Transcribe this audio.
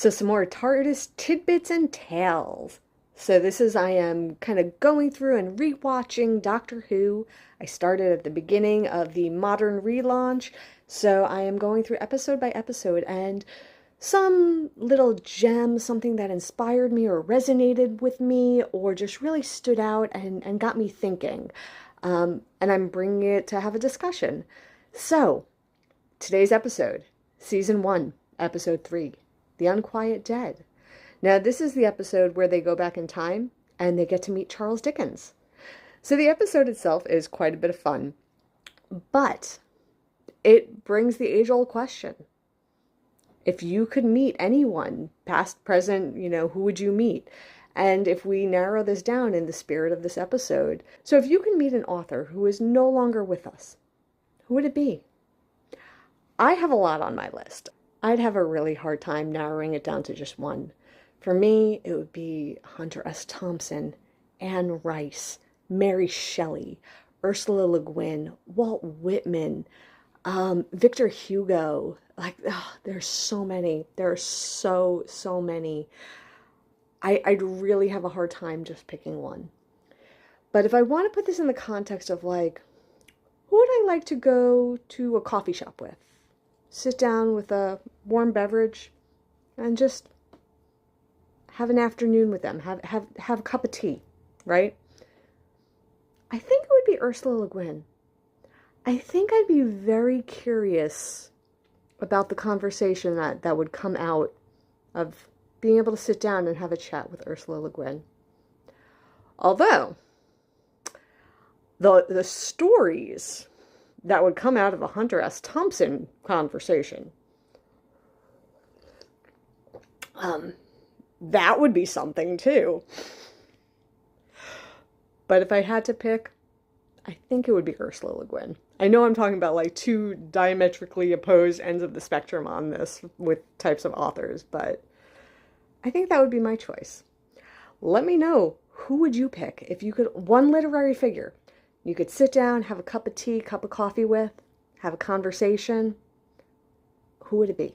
So some more Tardis Tidbits and Tales. So I am kind of going through and rewatching Doctor Who. I started at the beginning of the modern relaunch, so I am going through episode by episode and some little gem, something that inspired me or resonated with me or just really stood out and got me thinking. And I'm bringing it to have a discussion. So today's episode, season 1, episode 3. The Unquiet Dead. Now, this is the episode where they go back in time and they get to meet Charles Dickens. So the episode itself is quite a bit of fun, but it brings the age-old question. If you could meet anyone, past, present, who would you meet? And if we narrow this down in the spirit of this episode, so if you can meet an author who is no longer with us, who would it be? I have a lot on my list. I'd have a really hard time narrowing it down to just one. For me, it would be Hunter S. Thompson, Anne Rice, Mary Shelley, Ursula Le Guin, Walt Whitman, Victor Hugo. There's so many. There are so many. I'd really have a hard time just picking one. But if I want to put this in the context of who would I like to go to a coffee shop with? Sit down with a warm beverage and just have an afternoon with them. Have a cup of tea, right? I think it would be Ursula Le Guin. I think I'd be very curious about the conversation that would come out of being able to sit down and have a chat with Ursula Le Guin. Although, the stories that would come out of a Hunter S. Thompson conversation, that would be something too. But if I had to pick, I think it would be Ursula Le Guin. I know I'm talking about two diametrically opposed ends of the spectrum on this with types of authors, but I think that would be my choice. Let me know, who would you pick if you could, one literary figure you could sit down, have a cup of tea, cup of coffee with, have a conversation? Who would it be?